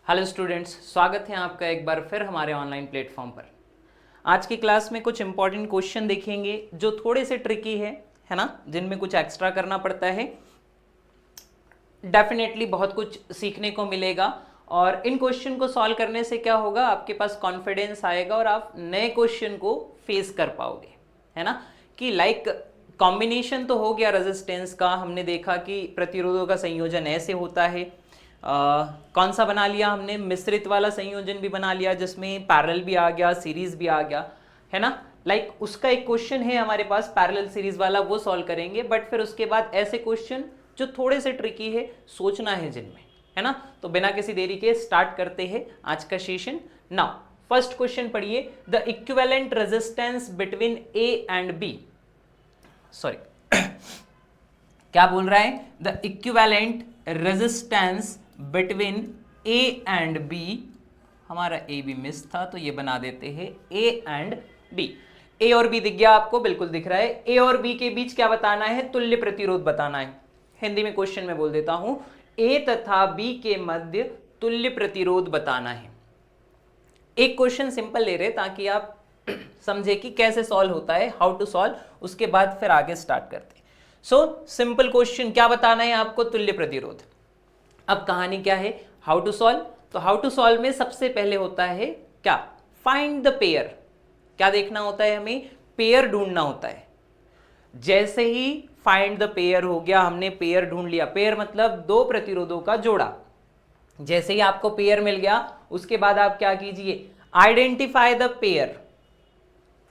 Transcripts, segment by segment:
Hello students, स्वागत है आपका एक बार फिर हमारे ऑनलाइन प्लेटफॉर्म पर। आज की क्लास में कुछ इंपॉर्टेंट क्वेश्चन देखेंगे जो थोड़े से ट्रिकी है ना, जिनमें कुछ एक्स्ट्रा करना पड़ता है। डेफिनेटली बहुत कुछ सीखने को मिलेगा और इन क्वेश्चन को सॉल्व करने से क्या होगा, आपके पास कॉन्फिडेंस आएगा और आप नए क्वेश्चन को फेस कर पाओगे, है ना। कि लाइक कॉम्बिनेशन तो हो गया रेजिस्टेंस का, हमने देखा कि प्रतिरोधों का संयोजन ऐसे होता है। कौन सा बना लिया हमने, मिश्रित वाला संयोजन भी बना लिया जिसमें पैरेलल भी आ गया, सीरीज भी आ गया, है ना। लाइक उसका एक क्वेश्चन है हमारे पास पैरेलल सीरीज वाला, वो सॉल्व करेंगे। बट फिर उसके बाद ऐसे क्वेश्चन जो थोड़े से ट्रिकी है, सोचना है जिनमें, है ना। तो बिना किसी देरी के स्टार्ट करते हैं आज का सेशन। नाउ फर्स्ट क्वेश्चन पढ़िए, the equivalent resistance between A and B, sorry क्या बोल रहा है, the equivalent resistance between A and B. हमारा ए भी मिस था तो ये बना देते हैं ए एंड बी। ए और बी दिख गया आपको, बिल्कुल दिख रहा है। ए और बी के बीच क्या बताना है, तुल्य प्रतिरोध बताना है। हिंदी में क्वेश्चन में बोल देता हूं, ए तथा बी के मध्य तुल्य प्रतिरोध बताना है। एक क्वेश्चन सिंपल ले रहे ताकि आप समझे कि कैसे सॉल्व होता है, हाउ टू सॉल्व, उसके बाद फिर आगे स्टार्ट करते हैं। सो सिंपल क्वेश्चन, क्या बताना है आपको, तुल्य प्रतिरोध। अब कहानी क्या है, हाउ टू सॉल्व। तो हाउ टू सॉल्व में सबसे पहले होता है क्या, फाइंड द पेयर। क्या देखना होता है हमें, पेयर ढूंढना होता है। जैसे ही फाइंड द पेयर हो गया, हमने पेयर ढूंढ लिया। पेयर मतलब दो प्रतिरोधों का जोड़ा। जैसे ही आपको पेयर मिल गया, उसके बाद आप क्या कीजिए, आइडेंटिफाई द पेयर।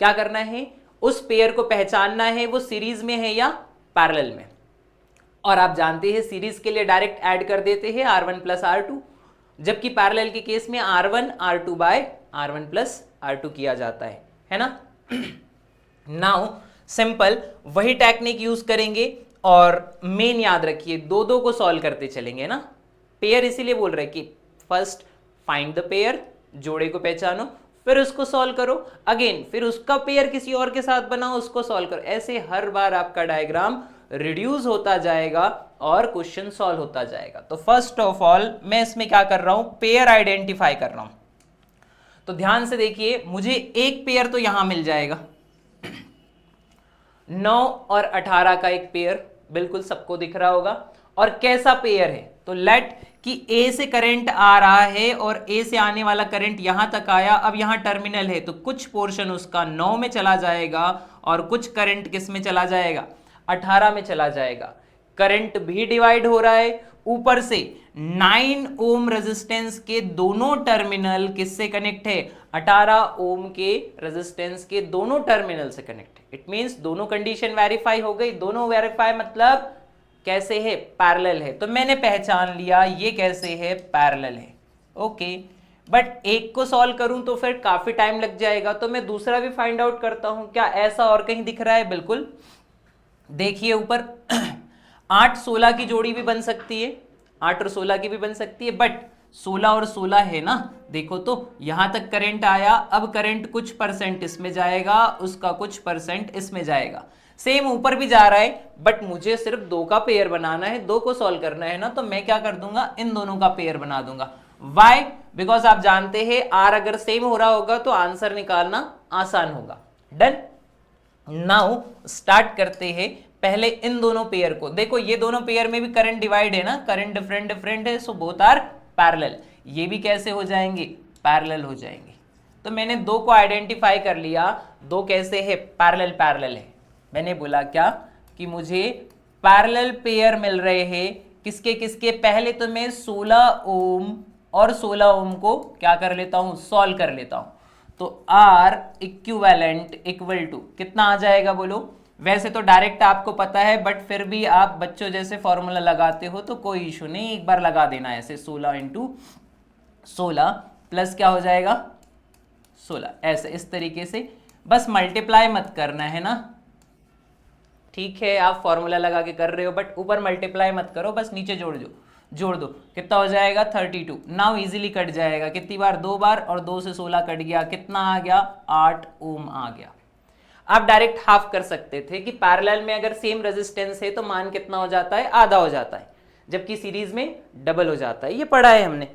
क्या करना है, उस पेयर को पहचानना है वो सीरीज में है या पैरेलल में। और आप जानते हैं सीरीज के लिए डायरेक्ट ऐड कर देते हैं R1 प्लस R2, जबकि पैरेलल के केस में R1 R2 bye R1 plus R2 किया जाता है ना। नाउ सिंपल वही टेक्निक यूज करेंगे और मेन याद रखिए, दो दो को सॉल्व करते चलेंगे ना। पेयर इसीलिए बोल रहे कि फर्स्ट फाइंड द पेयर, जोड़े को पहचानो, फिर उसको सॉल्व करो अगेन, फिर उसका पेयर किसी और के साथ बनाओ, उसको सॉल्व करो। ऐसे हर बार आपका डायग्राम रिड्यूस होता जाएगा और क्वेश्चन सॉल्व होता जाएगा। तो फर्स्ट ऑफ ऑल मैं इसमें क्या कर रहा हूं, पेयर आइडेंटिफाई कर रहा हूं। तो ध्यान से देखिए, मुझे एक पेयर तो यहां मिल जाएगा, 9 और 18 का एक पेयर, बिल्कुल सबको दिख रहा होगा। और कैसा पेयर है, तो लेट कि ए से करंट आ रहा है और ए से आने वाला करंट यहां तक आया। अब यहां टर्मिनल है तो कुछ पोर्शन उसका 9 में चला जाएगा और कुछ करंट किस में चला जाएगा, 18 में चला जाएगा। करंट भी डिवाइड हो रहा है, ऊपर से 9 ओम रेजिस्टेंस के दोनों टर्मिनल किससे कनेक्ट है, 18 ओम के रेजिस्टेंस के दोनों टर्मिनल से कनेक्ट है। इट मींस दोनों कंडीशन वेरीफाई हो गई। दोनों वेरीफाई मतलब कैसे है, पैरेलल है। तो मैंने पहचान लिया ये कैसे है, पैरेलल है। ओके, बट एक को सॉल्व करूं तो फिर काफी टाइम लग जाएगा, तो मैं दूसरा भी फाइंड आउट करता हूं। क्या ऐसा और कहीं दिख रहा है, बिल्कुल देखिए ऊपर 8 16 की जोड़ी भी बन सकती है, 8 और 16 की भी बन सकती है। बट 16 और 16 है ना, देखो तो यहां तक करंट आया। अब करंट कुछ परसेंट इसमें जाएगा, उसका कुछ परसेंट इसमें जाएगा। सेम ऊपर भी जा रहा है, बट मुझे सिर्फ दो का पेयर बनाना है, दो को सॉल्व करना है ना। तो मैं क्या कर दूंगा, इन दोनों का पेयर बना दूंगा। वाई, बिकॉज आप जानते हैं आर अगर सेम हो रहा होगा तो आंसर निकालना आसान होगा। डन। नाउ स्टार्ट करते हैं। पहले इन दोनों पेयर को देखो, ये दोनों पेयर में भी करंट डिवाइड है ना, करंट डिफरेंट डिफरेंट है, सो बोथ आर पैरेलल। ये भी कैसे हो जाएंगे, पैरेलल हो जाएंगे। तो मैंने दो को आइडेंटिफाई कर लिया, दो कैसे है, पैरेलल पैरेलल है। मैंने बोला क्या कि मुझे पैरेलल पेयर मिल रहे हैं, किसके किसके। पहले तो मैं 16 ओम और 16 ओम को क्या कर लेता हूं, सॉल्व कर लेता हूं। तो R इक्विवेलेंट इक्वल टू कितना आ जाएगा, बोलो। वैसे तो डायरेक्ट आपको पता है, बट फिर भी आप बच्चों जैसे फॉर्मूला लगाते हो तो कोई इशू नहीं, एक बार लगा देना ऐसे। 16 इंटू 16 प्लस क्या हो जाएगा, 16, ऐसे इस तरीके से। बस मल्टीप्लाई मत करना है ना, ठीक है। आप फॉर्मूला लगा के कर रहे हो, बट ऊपर मल्टीप्लाई मत करो, बस नीचे जोड़ दो। कितना हो जाएगा, 32। नाउ इजीली कट जाएगा, कितनी बार, 2 बार, और 2 से 16 कट गया, कितना आ गया, 8 ओम आ गया। आप डायरेक्ट हाफ कर सकते थे कि पैरेलल में अगर सेम रेजिस्टेंस है तो मान कितना हो जाता है, आधा हो जाता है, जबकि सीरीज में डबल हो जाता है। ये पढ़ा है हमने।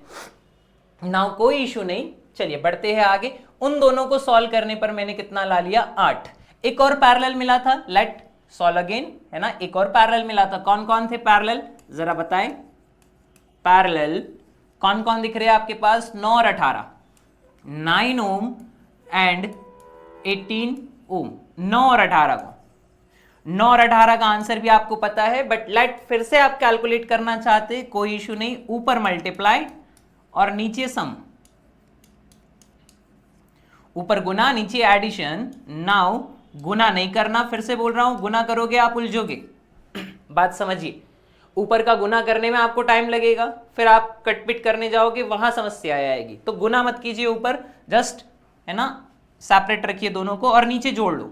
नाउ कोई इशू नहीं, चलिए बढ़ते हैं आगे। उन दोनों को सॉल्व करने पर मैंने कितना ला लिया, 8। एक और पैरेलल मिला था, लेट सॉल्व अगेन, है ना। एक और पैरेलल मिला था, कौन कौन थे पैरेलल जरा बताएं। पैरेलल कौन कौन दिख रहे हैं आपके पास, 9 और 18, 9 ओम एंड 18 ओम। 9 और 18 को, 9 और 18 का आंसर भी आपको पता है, बट लेट फिर से आप कैलकुलेट करना चाहते, कोई इशू नहीं। ऊपर मल्टीप्लाई और नीचे सम, ऊपर गुना नीचे एडिशन। नाउ गुना नहीं करना, फिर से बोल रहा हूं, गुना करोगे आप उलझोगे। बात समझिए, ऊपर का गुना करने में आपको टाइम लगेगा, फिर आप कटपिट करने जाओगे, वहां समस्या आएगी। तो गुना मत कीजिए ऊपर, जस्ट, है ना, सेपरेट रखिए दोनों को और नीचे जोड़ लो।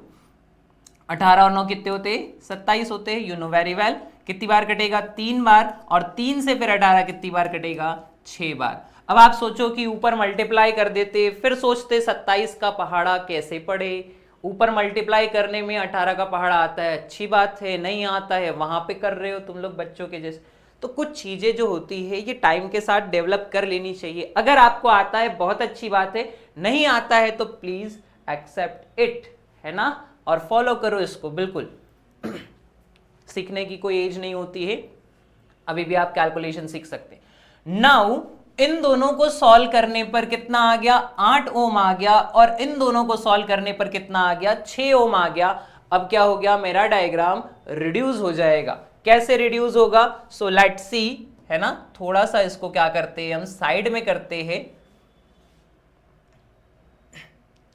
18 और 9 कितने होते हैं, 27 होते हैं, यू नो वेरी वेल। कितनी बार कटेगा, 3 बार, और 3 से फिर 18 कितनी बार कटेगा, 6 बार। अब आप सोचो कि ऊपर मल्टीप्लाई कर देते, फिर सोचते 27 का पहाड़ा कैसे पड़े। ऊपर मल्टीप्लाई करने में 18 का पहाड़ा आता है, अच्छी बात है, नहीं आता है वहां पे कर रहे हो तुम लोग बच्चों के जैसे। तो कुछ चीजें जो होती है ये टाइम के साथ डेवलप कर लेनी चाहिए। अगर आपको आता है बहुत अच्छी बात है, नहीं आता है तो प्लीज एक्सेप्ट इट, है ना, और फॉलो करो इसको। बिल्कुल सीखने की कोई एज नहीं होती है, अभी भी आप कैलकुलेशन सीख सकते हैं। नाउ इन दोनों को सॉल्व करने पर कितना आ गया, 8 ओम आ गया, और इन दोनों को सॉल्व करने पर कितना आ गया, 6 ओम आ गया। अब क्या हो गया, मेरा डायग्राम रिड्यूस हो जाएगा। कैसे रिड्यूस होगा, सो लेट्स सी, है ना। थोड़ा सा इसको क्या करते हैं हम, साइड में करते हैं,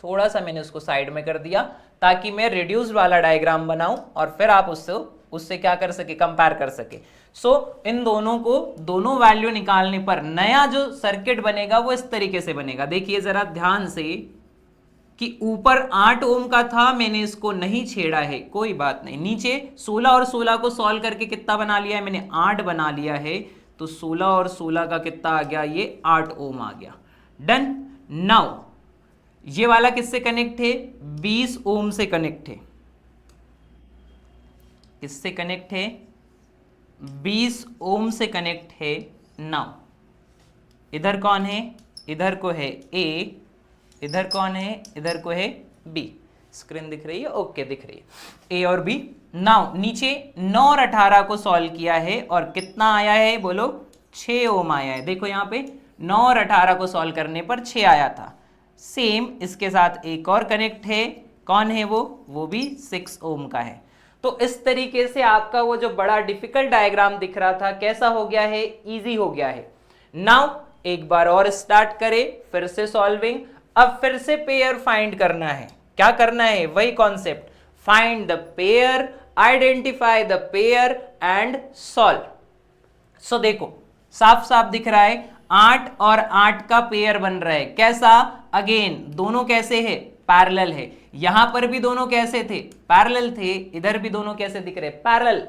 थोड़ा सा मैंने उसको साइड में कर दिया ताकि मैं रिड्यूस वाला डायग्राम बनाऊं और फिर आप उससे क्या कर सके, कंपेयर कर सके। सो इन दोनों को, दोनों वैल्यू निकालने पर नया जो सर्किट बनेगा वो इस तरीके से बनेगा। देखिए जरा ध्यान से कि ऊपर 8 ओम का था, मैंने इसको नहीं छेड़ा है, कोई बात नहीं। नीचे 16 और 16 को सॉल्व करके कितना बना लिया है मैंने, 8 बना लिया है। तो 16 और 16 का कितना आ गया, ये 8 ओम आ गया। डन। नाउ ये वाला किससे कनेक्ट है, 20 ओम से कनेक्ट है। किससे कनेक्ट है, 20 ओम से कनेक्ट है। नाउ इधर कौन है, इधर को है ए, इधर कौन है, इधर को है बी। स्क्रीन दिख रही है, ओके दिख रही है, ए और बी। नाउ नीचे 9 और 18 को सॉल्व किया है और कितना आया है बोलो, 6 ओम आया है। देखो यहाँ पे 9 और 18 को सॉल्व करने पर 6 आया था। सेम इसके साथ एक और कनेक्ट है, कौन है वो भी 6 ओम का है। तो इस तरीके से आपका वो जो बड़ा डिफिकल्ट डायग्राम दिख रहा था कैसा हो गया है, इजी हो गया है। नाउ एक बार और स्टार्ट करें, फिर से सॉल्विंग। अब फिर से पेयर फाइंड करना है। क्या करना है, वही concept, find the pair, identify the pair and solve. So देखो साफ साफ दिख रहा है 8 और 8 का पेयर बन रहा है। कैसा, अगेन दोनों कैसे है, पैरेलल है। यहां पर भी दोनों कैसे थे, पैरेलल थे। इधर भी दोनों कैसे दिख रहे, पैरेलल,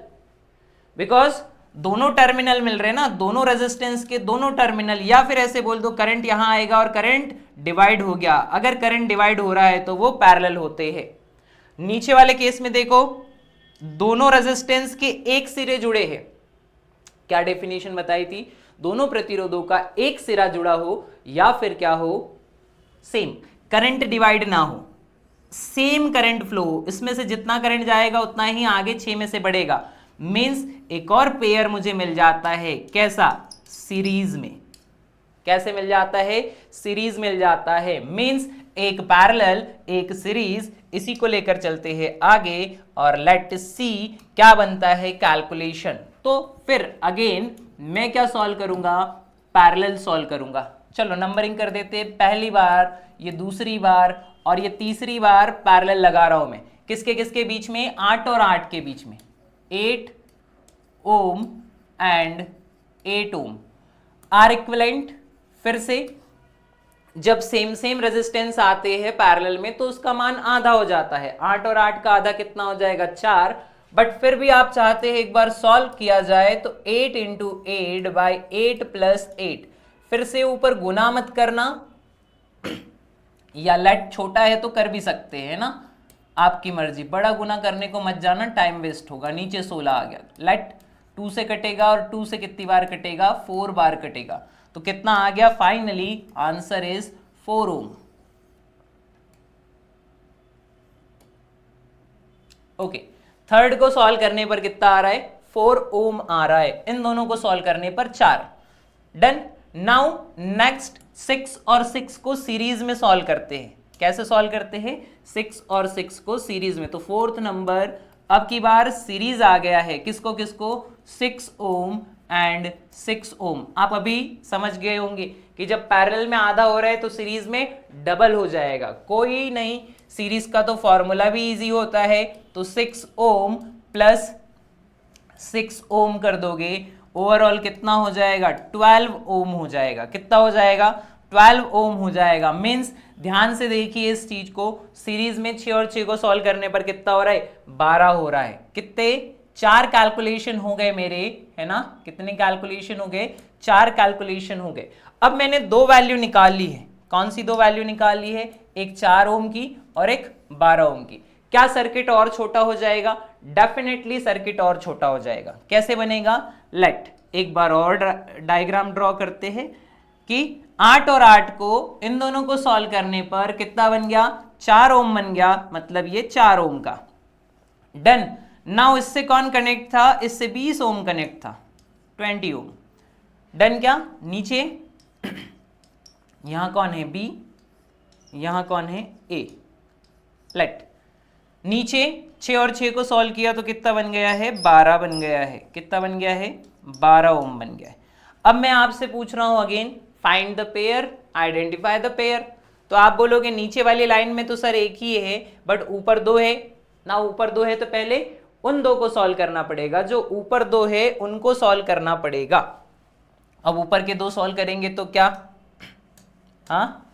बिकॉज दोनों टर्मिनल मिल रहे हैं ना, दोनों रेजिस्टेंस के दोनों टर्मिनल। या फिर ऐसे बोल दो करंट यहां आएगा और करंट डिवाइड हो गया। अगर करंट डिवाइड हो रहा है तो वो पैरेलल होते हैं। नीचे वाले केस में देखो दोनों रेजिस्टेंस के एक सिरे जुड़े हैं। क्या डेफिनेशन बताई थी, दोनों प्रतिरोधों का एक सिरा जुड़ा हो या फिर क्या हो, सेम करंट डिवाइड ना हो, सेम करंट फ्लो हो। इसमें से जितना करंट जाएगा उतना ही आगे 6 में से बढ़ेगा। मींस एक और पेयर मुझे मिल जाता है, कैसा, सीरीज में। कैसे मिल जाता है, सीरीज मिल जाता है। मींस एक पैरेलल एक सीरीज, इसी को लेकर चलते हैं आगे और लेट सी क्या बनता है कैलकुलेशन। तो फिर अगेन मैं क्या सॉल्व करूंगा, पैरेलल सॉल्व करूंगा। चलो नंबरिंग कर देते हैं, पहली बार, ये दूसरी बार और ये तीसरी बार पैरेलल लगा रहा हूं मैं। किसके किसके बीच में, 8 और 8 के बीच में, 8 ohm and 8 ohm are equivalent. फिर से जब सेम सेम रेजिस्टेंस आते हैं पैरेलल में तो उसका मान आधा हो जाता है। 8 और 8 का आधा कितना हो जाएगा, 4। बट फिर भी आप चाहते हैं एक बार सॉल्व किया जाए तो 8 इंटू 8 बाई 8 प्लस 8। फिर से ऊपर गुना मत करना, या लेट छोटा है तो कर भी सकते हैं ना, आपकी मर्जी। बड़ा गुना करने को मत जाना, टाइम वेस्ट होगा। नीचे 16 आ गया, लेट 2 से कटेगा और 2 से कितनी बार कटेगा, 4 बार कटेगा। तो कितना आ गया finally, answer is 4 ohm. Okay, third को सॉल्व करने पर कितना आ रहा है, 4 ओम आ रहा है। इन दोनों को सॉल्व करने पर 4। डन। नाउ नेक्स्ट 6 और 6 को सीरीज में सॉल्व करते हैं। कैसे सॉल्व करते हैं, 6 और 6 को सीरीज में। तो फोर्थ नंबर अब की बार सीरीज आ गया है, किसको किसको, 6 ओम एंड 6 ओम। आप अभी समझ गए होंगे कि जब पैरेलल में आधा हो रहा है तो सीरीज में डबल हो जाएगा। कोई नहीं, सीरीज का तो फॉर्मूला भी इजी होता है। तो 6 ओम प्लस 6 ओम कर दोगे, ओवरऑल कितना हो जाएगा, 12 ओम हो जाएगा। कितना हो जाएगा, 12 ओम हो जाएगा। मीन्स ध्यान से देखिए इस चीज को, सीरीज में 6 और 6 को सॉल्व करने पर कितना हो रहा है, 12 हो रहा है। कितने, 4 कैलकुलेशन हो गए मेरे, है ना। कितने कैलकुलेशन हो गए, 4 कैलकुलेशन हो गए। अब मैंने 2 वैल्यू निकाल ली है। कौन सी 2 वैल्यू निकाल ली है, एक 4 ओम की और एक 12 ओम की। क्या सर्किट और छोटा हो जाएगा, डेफिनेटली सर्किट और छोटा हो जाएगा। कैसे बनेगा, लेट एक बार और डायग्राम ड्रॉ करते हैं कि 8 और 8 को इन दोनों को सॉल्व करने पर कितना बन गया, 4 ओम बन गया, मतलब ये 4 ओम का। डन। नाउ इससे कौन कनेक्ट था, इससे 20 ओम कनेक्ट था, 20 ओम। डन। क्या नीचे यहां कौन है, बी, यहां कौन है, ए। लेट नीचे 6 और 6 को सॉल्व किया तो कितना बन गया है, 12 बन गया है। कितना बन गया है, 12 ओम बन गया है। अब मैं आपसे पूछ रहा हूं again, find the pair, identify the pair. तो आप बोलोगे नीचे वाली लाइन में तो सर एक ही है, बट ऊपर 2 है ना। ऊपर 2 है तो पहले उन 2 को सॉल्व करना पड़ेगा, जो ऊपर 2 है उनको सॉल्व करना पड़ेगा। अब ऊपर के 2 सॉल्व करेंगे तो क्या, हाँ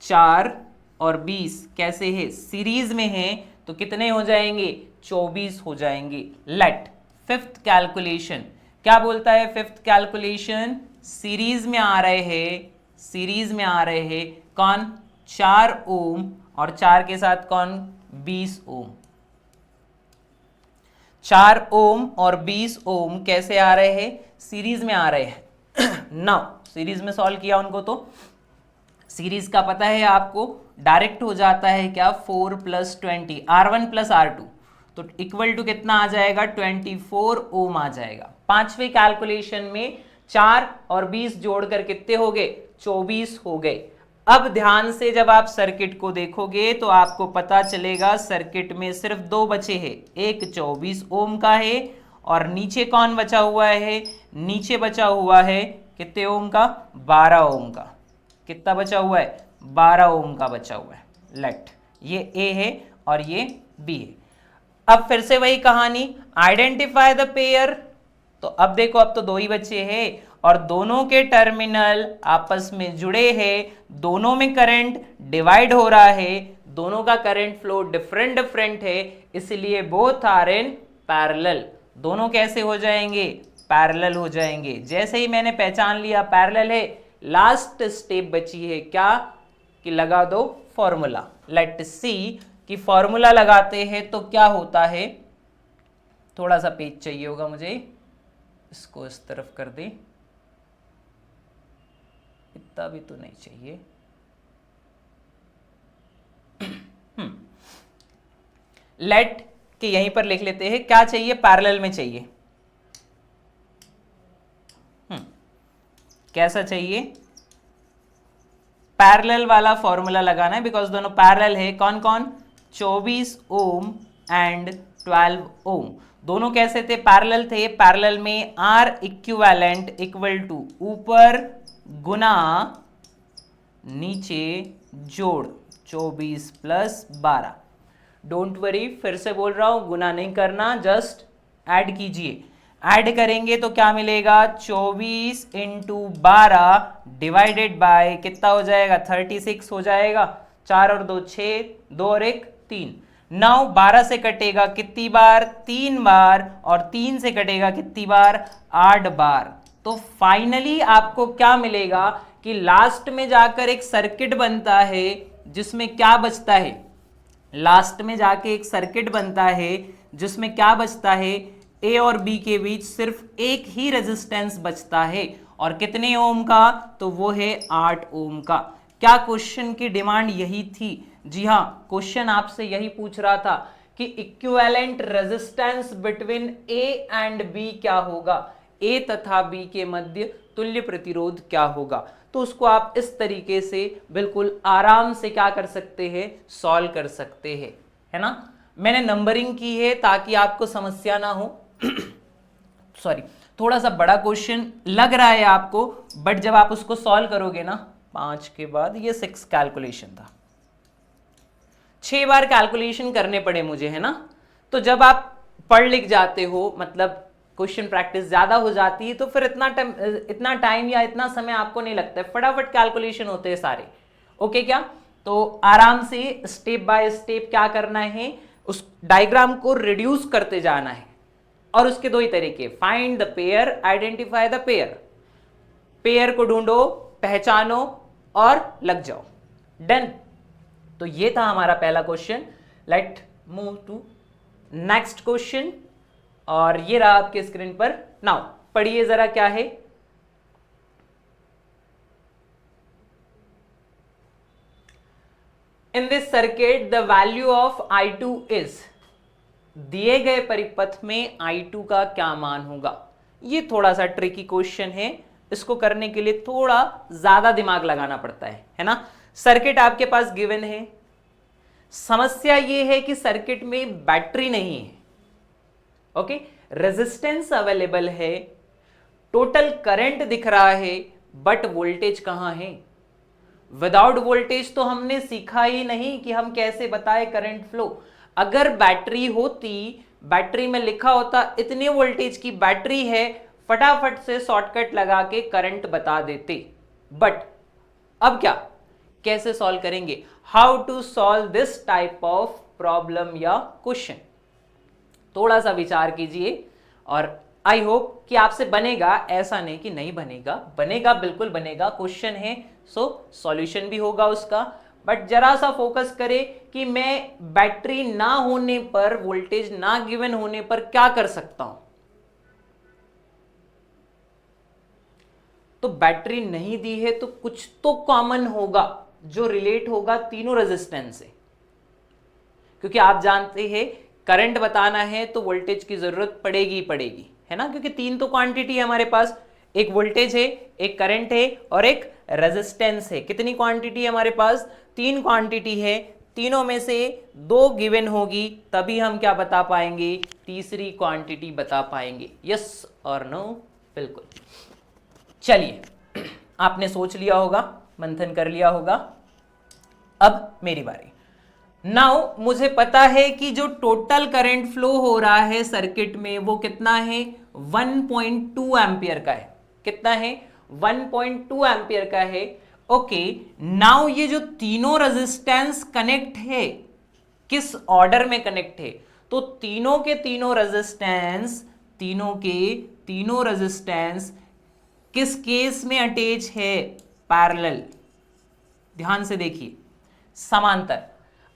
4 और 20 कैसे है, सीरीज में है, तो कितने हो जाएंगे, 24 हो जाएंगे। लेट फिफ्थ कैलकुलेशन क्या बोलता है, फिफ्थ कैलकुलेशन सीरीज में आ रहे हैं, सीरीज में आ रहे हैं कौन, 4 ओम और 4 के साथ कौन, 20 ओम। 4 ओम और 20 ओम कैसे आ रहे हैं, सीरीज में आ रहे हैं। नाउ सीरीज में सॉल्व किया उनको तो सीरीज का पता है आपको, डायरेक्ट हो जाता है क्या, 4 + 20 R1 + R2, तो इक्वल टू कितना आ जाएगा, 24 ओम आ जाएगा। पांचवें कैलकुलेशन में 4 और 20 जोड़कर कितने हो गए, 24 हो गए। अब ध्यान से जब आप सर्किट को देखोगे तो आपको पता चलेगा सर्किट में सिर्फ 2 बचे हैं, एक 24 ओम का है और नीचे कौन बचा हुआ है, नीचे बचा हुआ है कितने ओम का, 12 ओम का। कितना बचा हुआ है, 12 ओम का बचा हुआ है। लेट ये ए है और ये बी है। अब फिर से वही कहानी, आइडेंटिफाई द पेयर। तो अब देखो, अब तो 2 ही बचे हैं और दोनों के टर्मिनल आपस में जुड़े हैं, दोनों में करंट डिवाइड हो रहा है, दोनों का करंट फ्लो डिफरेंट डिफरेंट है, इसलिए बोथ आर इन पैरेलल। दोनों कैसे हो जाएंगे, पैरेलल हो जाएंगे। जैसे ही मैंने पहचान लिया पैरेलल है, लास्ट स्टेप बची है क्या, कि लगा दो फॉर्मूला। लेट सी कि फॉर्मूला लगाते हैं तो क्या होता है। थोड़ा सा पेज चाहिए होगा मुझे, इसको इस तरफ कर दे, इतना भी तो नहीं चाहिए। लेट के यहीं पर लिख लेते हैं, क्या चाहिए, पैरेलल में चाहिए। कैसा चाहिए, पैरेलल वाला फॉर्मूला लगाना है, बिकॉज दोनों पैरेलल है। कौन कौन, 24 ओम एंड 12 ओम। दोनों कैसे थे, पैरेलल थे। पैरेलल में आर इक्विवेलेंट इक्वल टू ऊपर गुना नीचे जोड़ 24 + 12। डोंट वरी, फिर से बोल रहा हूं, गुना नहीं करना, जस्ट ऐड कीजिए। ऐड करेंगे तो क्या मिलेगा, 24 × 12 डिवाइडेड बाय कितना हो जाएगा, 36 हो जाएगा। 4 और 2 6, 2 और 1 3। 9 12 से कटेगा कितनी बार, 3 बार, और 3 से कटेगा कितनी बार, 8 बार। तो फाइनली आपको क्या मिलेगा कि लास्ट में जाकर एक सर्किट बनता है जिसमें क्या बचता है, लास्ट में जाके एक सर्किट बनता है जिसमें क्या बचता है, ए और बी के बीच सिर्फ एक ही रेजिस्टेंस बचता है, और कितने ओम का, तो वो है 8 ओम का। क्या क्वेश्चन की डिमांड यही थी? जी हाँ, क्वेश्चन आपसे यही पूछ रहा था कि equivalent resistance between A and B क्या होगा, ए तथा बी के मध्य तुल्य प्रतिरोध क्या होगा। तो उसको आप इस तरीके से बिल्कुल आराम से क्या कर सकते हैं, सॉल्व कर सकते हैं, है ना। मैंने नंबरिंग की है ताकि आपको समस्या ना हो। सॉरी, थोड़ा सा बड़ा क्वेश्चन लग रहा है आपको, बट जब आप उसको सॉल्व करोगे ना, 5 के बाद ये 6 कैलकुलेशन था, 6 बार कैलकुलेशन करने पड़े मुझे, है ना। तो जब आप पढ़ लिख जाते हो, मतलब क्वेश्चन प्रैक्टिस ज्यादा हो जाती है, तो फिर इतना टाइम या इतना समय आपको नहीं लगता है, फटाफट कैलकुलेशन होते हैं सारे। ओके क्या? तो आराम से स्टेप बाय स्टेप क्या करना है, उस डायग्राम को रिड्यूस करते जाना है। और उसके दो ही तरीके, find the pair, identify the pair. Pair को ढूंढो, पहचानो और लग जाओ। डन। तो ये था हमारा पहला question. Let move to next question. और ये रहा आपके स्क्रीन पर। नाउ पढ़िए जरा क्या है। In this circuit the value of I2 is, दिए गए परिपथ में I2 का क्या मान होगा। ये थोड़ा सा ट्रिकी क्वेश्चन है, इसको करने के लिए थोड़ा ज्यादा दिमाग लगाना पड़ता है ना। सर्किट आपके पास गिवन है, समस्या ये है कि सर्किट में बैटरी नहीं है। ओके, रेजिस्टेंस अवेलेबल है, टोटल करंट दिख रहा है, बट वोल्टेज कहां है। विदाउट वोल्टेज तो हमने सीखा ही नहीं कि हम कैसे बताएं करंट फ्लो। अगर बैटरी होती, बैटरी में लिखा होता इतने वोल्टेज की बैटरी है, फटाफट से शॉर्टकट लगा के करंट बता देते। बट अब क्या, कैसे सॉल्व करेंगे, how to solve this type of problem या क्वेश्चन। थोड़ा सा विचार कीजिए और आई होप कि आपसे बनेगा, ऐसा नहीं कि नहीं बनेगा, बनेगा, बिल्कुल बनेगा। क्वेश्चन है सो सॉल्यूशन भी होगा उसका। बट जरा सा फोकस करें कि मैं बैटरी ना होने पर, वोल्टेज ना गिवन होने पर क्या कर सकता हूं। तो बैटरी नहीं दी है तो कुछ तो कॉमन होगा जो रिलेट होगा तीनों रेजिस्टेंस से, क्योंकि आप जानते हैं करंट बताना है तो वोल्टेज की जरूरत पड़ेगी ही पड़ेगी, है ना। क्योंकि तीन तो क्वांटिटी है हमारे पास, एक वोल्टेज है, एक करंट है और एक रेजिस्टेंस है। कितनी क्वांटिटी है हमारे पास, 3 क्वांटिटी है। तीनों में से 2 गिवन होगी, तभी हम क्या बता पाएंगे, तीसरी क्वांटिटी बता पाएंगे। यस और नो, बिल्कुल। चलिए, आपने सोच लिया होगा, मंथन कर लिया होगा। अब मेरी बारी। नाउ मुझे पता है कि जो टोटल करंट फ्लो हो रहा है सर्किट में वो कितना है, 1.2 एम्पियर का है। कितना है, 1.2 एम्पियर का है। ओके, नाउ ये जो तीनों रेजिस्टेंस कनेक्ट है, किस ऑर्डर में कनेक्ट है, तो तीनों के तीनों रेजिस्टेंस किस केस में अटैच है, पैरेलल। ध्यान से देखिए, समांतर।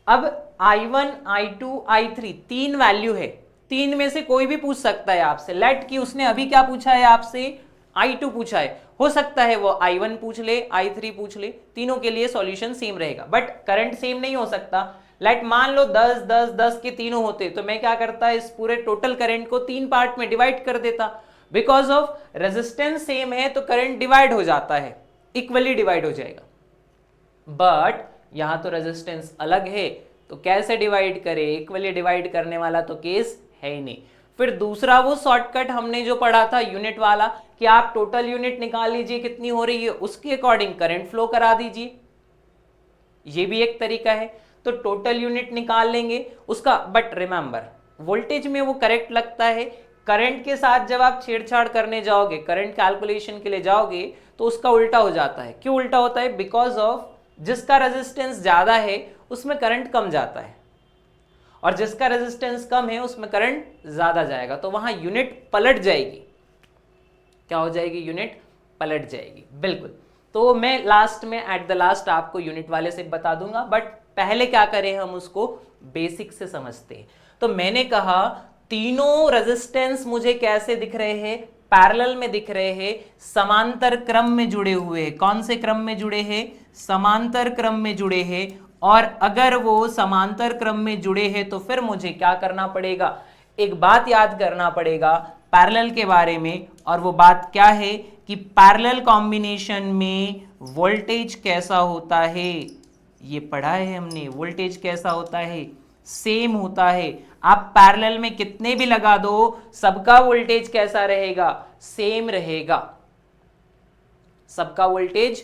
अब I1, I2, I3 तीन वैल्यू है, तीन में से कोई भी पूछ सकता है आपसे। लेट कि उसने अभी क्या पूछा है आपसे, I2 पूछा है, हो सकता है वो I1 पूछ ले, I3 पूछ ले, तीनों के लिए सॉल्यूशन सेम रहेगा, बट करंट सेम नहीं हो सकता। लेट मान लो 10 10 10 के तीनों होते, तो मैं क्या करता, इस पूरे टोटल करंट को 3 पार्ट में डिवाइड कर देता। बिकॉज ऑफ रेजिस्टेंस सेम है तो करंट डिवाइड हो जाता है, इक्वली डिवाइड हो जाएगा। बट यहां तो रेजिस्टेंस अलग है, तो कैसे डिवाइड करें, इक्वली डिवाइड करने वाला तो केस है ही नहीं। फिर दूसरा वो शॉर्टकट हमने जो पढ़ा था यूनिट वाला, कि आप टोटल यूनिट निकाल लीजिए कितनी हो रही है, उसके अकॉर्डिंग करंट फ्लो करा दीजिए, ये भी एक तरीका है। तो टोटल यूनिट निकाल लेंगे उसका, बट रिमेंबर वोल्टेज में वो करेक्ट लगता है। करंट के साथ जब आप छेड़छाड़ करने जाओगे, करंट कैलकुलेशन के लिए जाओगे, तो उसका उल्टा हो जाता है। क्यों उल्टा होता है, बिकॉज ऑफ जिसका रेजिस्टेंस ज्यादा है उसमें करंट कम जाता है, और जिसका रेजिस्टेंस कम है उसमें करंट ज्यादा जाएगा, तो वहां यूनिट पलट जाएगी। क्या हो जाएगी, यूनिट पलट जाएगी, बिल्कुल। तो मैं लास्ट में, एट द लास्ट आपको यूनिट वाले से बता दूंगा, बट पहले क्या करें, हम उसको बेसिक से समझते हैं। तो मैंने कहा तीनों रेजिस्टेंस मुझे कैसे दिख रहे हैं, पैरेलल में दिख रहे हैं, समांतर क्रम में जुड़े हुए हैं। कौन से क्रम में जुड़े हैं? समांतर क्रम में जुड़े हैं। और अगर वो समांतर क्रम में जुड़े हैं तो फिर मुझे क्या करना पड़ेगा? एक बात याद करना पड़ेगा पैरेलल के बारे में, और वो बात क्या है कि पैरेलल कॉम्बिनेशन में वोल्टेज कैसा होता है। ये पढ़ा है हमने, वोल्टेज कैसा होता है? सेम होता है। आप पैरेलल में कितने भी लगा दो, सबका वोल्टेज कैसा रहेगा? सेम रहेगा। सबका वोल्टेज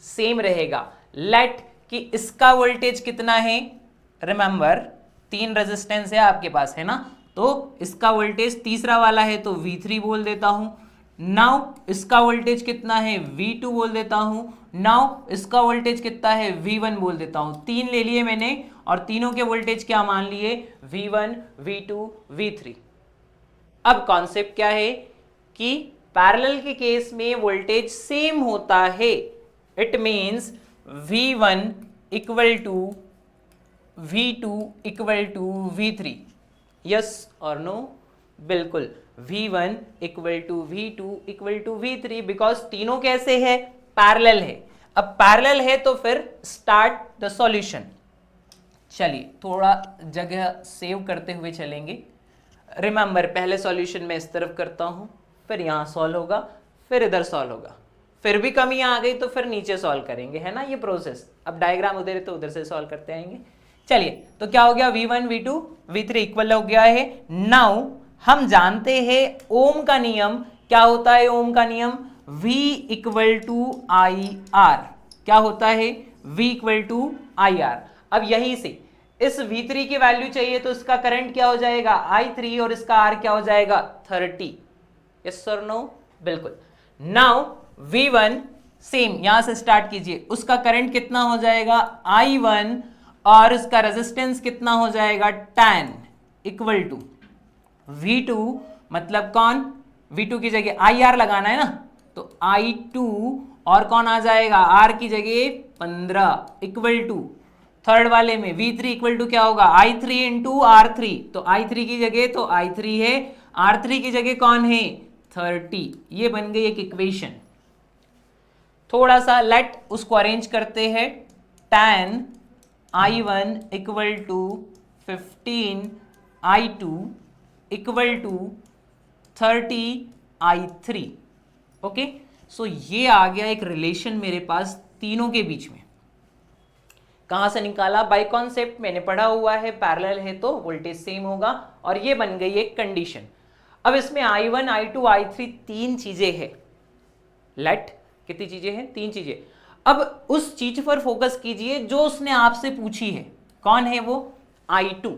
सेम रहेगा। लेट कि इसका वोल्टेज कितना है? रिमेंबर 3 रेजिस्टेंस है आपके पास, है ना? तो इसका वोल्टेज तीसरा वाला है तो V3 बोल देता हूं। नाउ इसका वोल्टेज कितना है? V2 बोल देता हूं। नाउ इसका वोल्टेज कितना है? V1 बोल देता हूं। 3 ले लिए मैंने और तीनों के वोल्टेज क्या मान लिए? V1, V2, V3। अब कॉन्सेप्ट क्या है कि पैरेलल के केस में वोल्टेज सेम होता है। It means V1 equal to V2 equal to V3। Yes और नो? बिल्कुल। V1 equal to V2 equal to V3, because तीनों कैसे है? पैरेलल है। अब पैरेलल है तो फिर स्टार्ट द सॉल्यूशन। चलिए थोड़ा जगह सेव करते हुए चलेंगे। रिमेंबर पहले सॉल्यूशन में इस तरफ करता हूं, फिर यहां सॉल्व होगा, फिर इधर सॉल्व होगा, फिर भी कमियां आ गई तो फिर नीचे सॉल्व करेंगे, है ना ये प्रोसेस। अब डायग्राम उधर है तो उधर से सॉल्व करते आएंगे। चलिए तो क्या हो गया? V1 V2 V3 इक्वल हो गया है। नाउ हम जानते हैं ओम का नियम। क्या होता है ओम का नियम? V equal to IR। क्या होता है? V equal to IR। अब यहीं से इस V3 की वैल्यू चाहिए तो इसका करंट क्या हो जाएगा? I3, और इसका R क्या हो जाएगा? 30। यस और नो? बिल्कुल। नाउ V1 सेम यहां से स्टार्ट कीजिए, उसका करंट कितना हो जाएगा? I1, और इसका रेजिस्टेंस कितना हो जाएगा? 10 इक्वल टू V2, मतलब कौन? V2 की जगह IR लगाना है ना, तो I2, और कौन आ जाएगा? R की जगह 15 इक्वल टू थर्ड वाले में V3 इक्वल टू क्या होगा? I3 into R3। तो I3 की जगह तो I3 है, R3 की जगह कौन है? 30। ये बन गई एक इक्वेशन। थोड़ा सा लेट उसको अरेंज करते हैं। 10 I1 equal to 15 I2 equal to 30 I3। Okay, so ये आ गया एक रिलेशन मेरे पास तीनों के बीच में। कहां से निकाला? बाय कॉन्सेप्ट मैंने पढ़ा हुआ है, पैरेलल है तो वोल्टेज सेम होगा, और ये बन गई एक कंडीशन। अब इसमें I1, I2, I3 तीन चीजें हैं। लेट कितनी चीजें हैं? 3 चीजें। अब उस चीज पर फोकस कीजिए जो उसने आपसे पूछी है। कौन है वो? I2।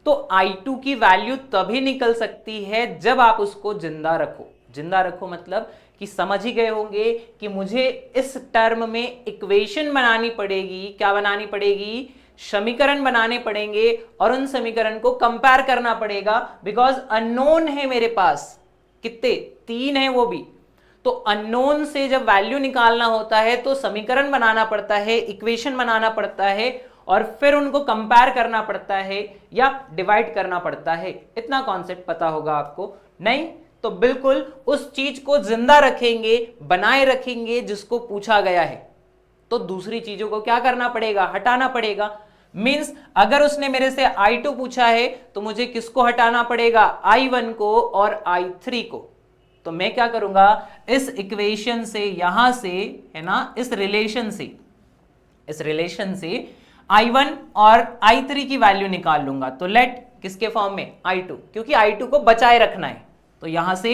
तो I2 की वैल्यू तभी निकल सकती है जब आप उसको जिंदा रखो। जिंदा रखो मतलब कि समझ ही गए होंगे कि मुझे इस टर्म में इक्वेशन बनानी पड़ेगी। क्या बनानी पड़ेगी? समीकरण बनाने पड़ेंगे, और उन समीकरण को कंपेयर करना पड़ेगा, बिकॉज अननोन है मेरे पास। कितने? 3 है वो भी। तो अननोन से जब वैल्यू निकालना होता है तो समीकरण बनाना पड़ता है, इक्वेशन बनाना पड़ता है, और फिर उनको कंपेयर करना पड़ता है या डिवाइड करना पड़ता है। इतना कॉन्सेप्ट पता होगा आपको? नहीं तो बिल्कुल उस चीज को जिंदा रखेंगे, बनाए रखेंगे जिसको पूछा गया है। तो दूसरी चीजों को क्या करना पड़ेगा? हटाना पड़ेगा। मींस अगर उसने मेरे से I2 पूछा है तो मुझे किसको हटाना पड़ेगा? I1 को और I3 को। तो मैं क्या करूंगा? इस इक्वेशन से, यहां से, है ना, इस रिलेशन से I1 और I3 की वैल्यू निकाल लूंगा। तो लेट किसके फॉर्म में? I2, क्योंकि I2 को बचाए रखना है। तो यहां से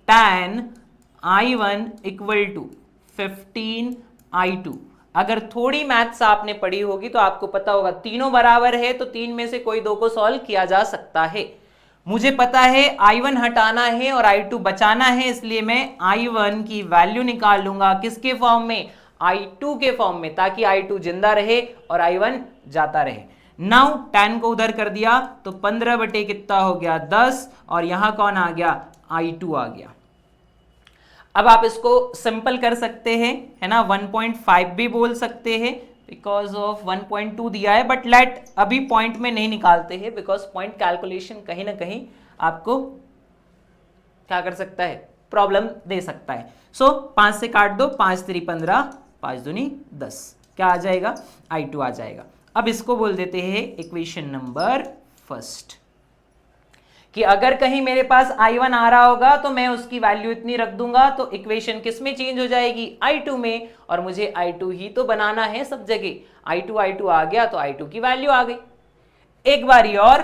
tan I1 equal to 15 I2। अगर थोड़ी मैथ्स आपने पढ़ी होगी तो आपको पता होगा तीनों बराबर है तो 3 में से कोई 2 को सॉल्व किया जा सकता है। मुझे पता है I1 हटाना है और I2 बचाना है, इसलिए मैं I1 की वैल्यू निकाल लूंगा। किसके फॉर्म में? I2 के फॉर्म में, ताकि I2 जिंदा रहे और I1 जाता रहे। नाउ 10 को उधर कर दिया तो 15 बटे कितना हो गया? 10, और यहां कौन आ गया? I2 आ गया। अब आप इसको सिंपल कर सकते हैं, है ना, 1.5 भी बोल सकते हैं, बिकॉज ऑफ 1.2 दिया है, बट लेट अभी पॉइंट में नहीं निकालते हैं, बिकॉज पॉइंट कैलकुलेशन कहीं ना कहीं आपको क्या कर सकता है? प्रॉब्लम दे सकता है। सो 5 से काट दो, 5 3 15, 5 दूनी 10, क्या आ जाएगा, I2 आ जाएगा। अब इसको बोल देते हैं इक्वेशन नंबर फर्स्ट, कि अगर कहीं मेरे पास I1 आ रहा होगा तो मैं उसकी वैल्यू इतनी रख दूंगा, तो इक्वेशन किस में चेंज हो जाएगी, I2 में, और मुझे I2 ही तो बनाना है सब जगह। I2 आ गया तो I2 की वैल्यू आ गई। एक बारी और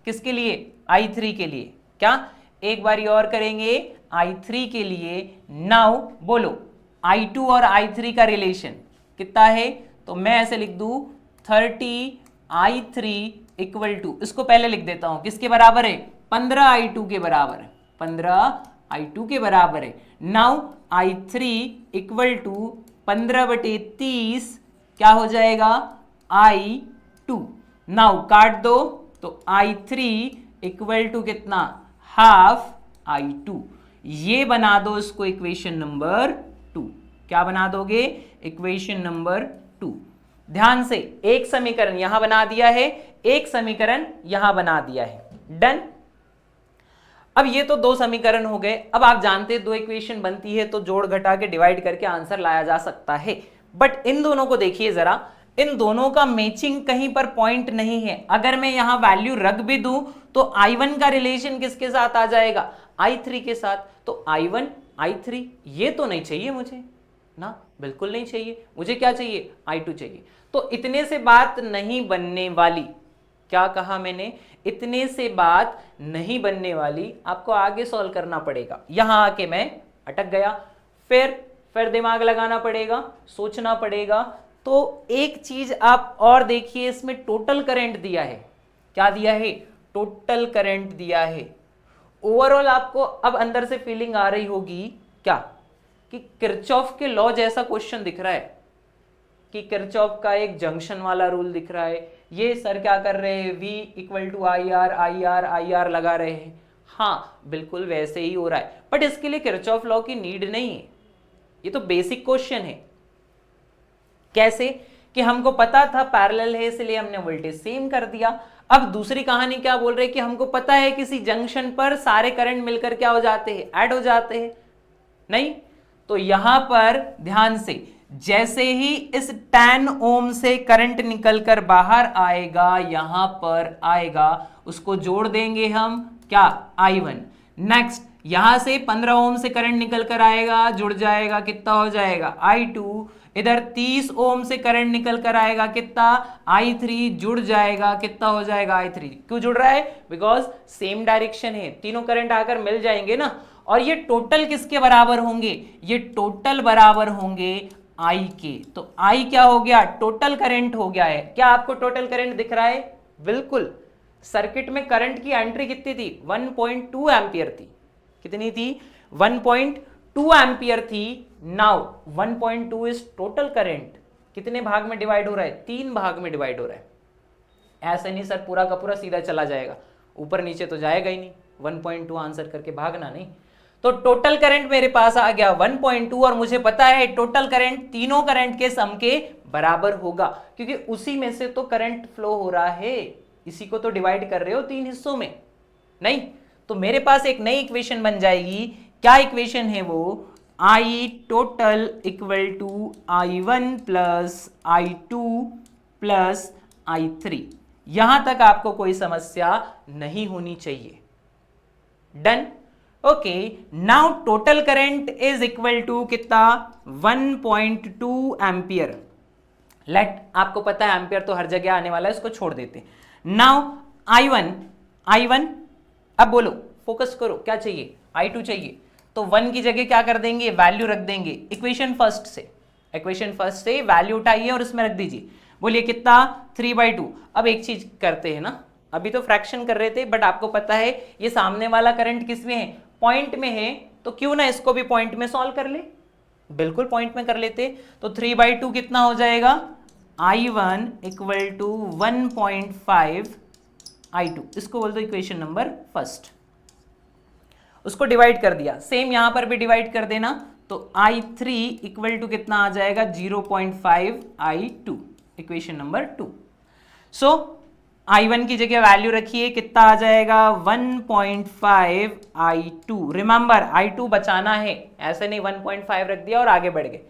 किसके लिए, I3 के लिए, क्या एक बारी और करेंगे I3 के लिए। नाउ बोलो I2 और I3 का रिलेशन कितना है, तो मैं ऐसे लिख दूं 30I3 इक्वल टू, इसको पहले लिख देता हूं किसके बराबर है, 15I2 के बराबर है, 15I2 के बराबर है। नाउ I3 इक्वल टू 15/30 क्या हो जाएगा, I2। नाउ काट दो तो I3 इक्वल टू कितना, हाफ I2। ये बना दो इसको इक्वेशन नंबर 2। क्या बना दोगे, इक्वेशन नंबर 2। ध्यान से, एक समीकरण यहां बना दिया है, एक समीकरण यहां बना दिया है, डन। अब ये तो दो समीकरण हो गए। अब आप जानते हैं दो इक्वेशन बनती है तो जोड़ घटा के डिवाइड करके आंसर लाया जा सकता है, बट इन दोनों को देखिए जरा, इन दोनों का मैचिंग कहीं पर पॉइंट नहीं है। अगर मैं यहां वैल्यू रख भी दूं तो I1 का रिलेशन किसके साथ आ जाएगा, I3 के साथ। तो I1 I3 ये तो नहीं चाहिए मुझे ना, बिल्कुल नहीं चाहिए। मुझे क्या चाहिए, I2 चाहिए। तो इतने से बात नहीं बनने वाली, क्या कहा मैंने, इतने से बात नहीं बनने वाली, आपको आगे सॉल्व करना पड़ेगा। यहां आके मैं अटक गया, फिर दिमाग लगाना पड़ेगा, सोचना पड़ेगा। तो एक चीज आप और देखिए, इसमें टोटल करंट दिया है, क्या दिया है, टोटल करंट दिया है। ओवरऑल आपको अब अंदर से फीलिंग आ रही होगी क्या, कि किरचॉफ के लॉ जैसा क्वेश्चन दिख रहा है, कि किरचॉफ का एक जंक्शन वाला रूल दिख रहा है। ये सर क्या कर रहे हैं, V equal to I R लगा रहे हैं। हाँ बिल्कुल वैसे ही हो रहा है, बट इसके लिए किरचॉफ लॉ की नीड नहीं है। ये तो बेसिक क्वेश्चन है। कैसे, कि हमको पता था पैरेलल है इसलिए हमने वोल्टेज सेम कर दिया। अब दूसरी कहानी क्या बोल रहे हैं, कि हमको पता है किसी जंक्शन पर सारे करंट मिलकर क्या हो जाते हैं, ऐड हो जाते हैं। नहीं, तो यहां पर ध्यान से, जैसे ही इस 10 ओम से करंट निकलकर बाहर आएगा, यहां पर आएगा, उसको जोड़ देंगे हम क्या, I1। नेक्स्ट यहां से 15 ओम से करंट निकलकर आएगा, जुड़ जाएगा, कितना हो जाएगा, I2। इधर 30 ओम से करंट निकल कर आएगा, कितना, I3, जुड़ जाएगा, कितना हो जाएगा, I3। क्यों जुड़ रहा है, बिकॉज सेम डायरेक्शन है, तीनों करंट आकर मिल जाएंगे ना। और ये टोटल किसके बराबर होंगे, ये टोटल बराबर होंगे I के। तो I क्या हो गया, टोटल करंट हो गया है। क्या आपको टोटल करंट दिख रहा है, बिल्कुल। सर्किट में करंट की एंट्री कितनी थी, 1.2 एम्पियर थी। कितनी थी, 1.2 एम्पियर थी। Now 1.2 is total current. कितने भाग में डिवाइड हो रहा है, 3 भाग में डिवाइड हो रहा है। ऐसे नहीं सर पूरा का पूरा सीधा चला जाएगा, ऊपर नीचे तो जाएगा ही नहीं, 1.2 आंसर करके भागना नहीं। तो टोटल करंट मेरे पास आ गया 1.2, और मुझे पता है टोटल करंट तीनों करंट के सम के बराबर होगा, क्योंकि उसी में से तो करंट फ्लो हो रहा है, इसी को तो डिवाइड कर रहे हो 3 हिस्सों में। नहीं, तो मेरे पास एक नई इक्वेशन बन जाएगी। क्या इक्वेशन है वो, I total equal to I1 plus I2 plus I3। यहां तक आपको कोई समस्या नहीं होनी चाहिए, done. Okay, now total current is equal to कितना, 1.2 एम्पियर। लेट, आपको पता है एम्पियर तो हर जगह आने वाला है, इसको छोड़ देते। नाउ I1, अब बोलो, फोकस करो, क्या चाहिए, I2 चाहिए। तो 1 की जगह क्या कर देंगे, वैल्यू रख देंगे इक्वेशन फर्स्ट से वैल्यू उठाइए और इसमें रख दीजिए। बोलिए कितना, 3/2। अब एक चीज करते हैं ना, अभी तो फ्रैक्शन कर रहे थे, बट आपको पता है ये सामने वाला करंट किस में है, पॉइंट में है, तो क्यों ना इसको भी पॉइंट में सॉल्व कर ले, बिल्कुल पॉइंट में कर लेते। तो 3/2 कितना हो जाएगा, I1 इक्वल टू 1.5 I2। इसको बोल दो इक्वेशन नंबर फर्स्ट। उसको डिवाइड कर दिया, सेम यहां पर भी डिवाइड कर देना। तो I3 इक्वल टू कितना आ जाएगा, 0.5 I2, इक्वेशन नंबर 2। सो I1 की जगह वैल्यू रखिए, कितना आ जाएगा 1.5 I2। रिमेंबर I2 बचाना है, ऐसे नहीं 1.5 रख दिया और आगे बढ़ गए।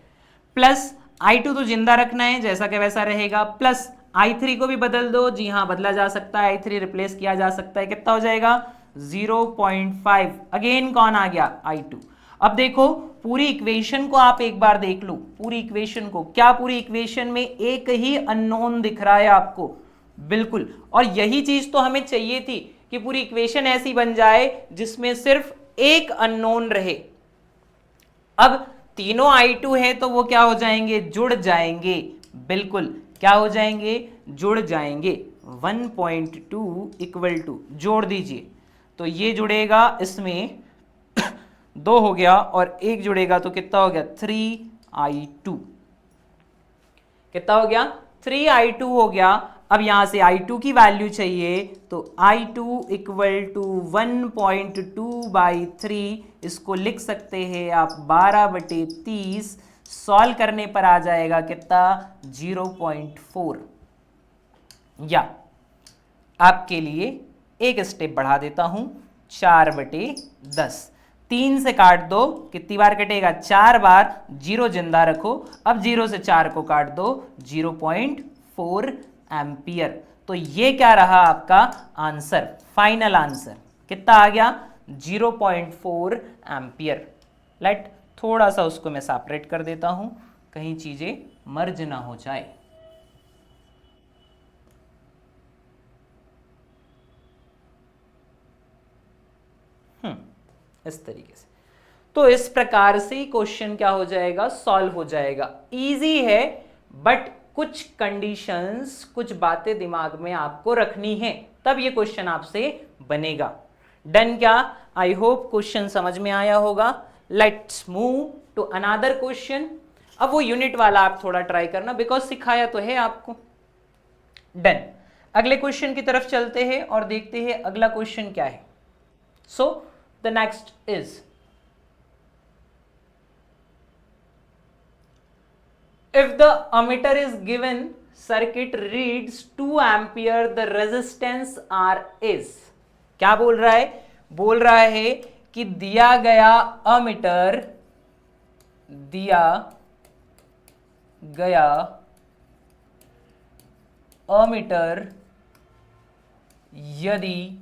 प्लस I2 तो जिंदा रखना है, जैसा कि वैसा रहेगा। प्लस I3 को भी बदल दो, जी हाँ बदला जा सकता है, I3 रिप्लेस किया जा सकता है। कितना हो जाएगा 0.5। अगेन कौन आ गया I2। अब देखो पूरी इक्वेशन को आप एक बार देख लो, पूरी इक्वेशन को। क्या पूरी इक्वेशन में एक ही अननोन दिख रहा है आपको? बिल्कुल। और यही चीज तो हमें चाहिए थी कि पूरी इक्वेशन ऐसी बन जाए जिसमें सिर्फ एक अननोन रहे। अब तीनों I2 है तो वो क्या हो जाएंगे, जुड़ जाएंगे। बिल्कुल क्या हो जाएंगे, जुड़ जाएंगे। 1.2 इक्वल टू, जोड़ दीजिए तो ये जुड़ेगा इसमें 2 हो गया और 1 जुड़ेगा तो कितना हो गया 3I2। कितना हो गया 3I2 हो गया। अब यहां से I2 की वैल्यू चाहिए तो I2 इक्वल टू 1.2/3, इसको लिख सकते हैं आप 12/30। सॉल्व करने पर आ जाएगा कितना 0.4। या आपके लिए एक स्टेप बढ़ा देता हूं, 4/10। 3 से काट दो, कितनी बार कटेगा 4 बार। 0 जिंदा रखो, अब 0 से 4 को काट दो, 0.4 एम्पियर। तो ये क्या रहा आपका आंसर, फाइनल आंसर कितना आ गया 0.4 एम्पियर। लेट थोड़ा सा उसको मैं सेपरेट कर देता हूं, कहीं चीजें मर्ज ना हो जाए। इस तरीके से। तो इस प्रकार से क्वेश्चन क्या हो जाएगा, सॉल्व हो जाएगा। इजी है बट कुछ कंडीशंस, कुछ बातें दिमाग में आपको रखनी है, तब ये क्वेश्चन आपसे बनेगा। डन क्या? आई होप क्वेश्चन समझ में आया होगा। Let's move to another question. अब वो यूनिट वाला आप थोड़ा ट्राई करना, बिकॉज सिखाया तो है आपको। डन, अगले क्वेश्चन की तरफ चलते हैं और देखते हैं अगला क्वेश्चन क्या है। So the next is, if the ammeter is given circuit reads 2 ampere, the resistance R is। क्या बोल रहा है? बोल रहा है कि दिया गया अमीटर यदि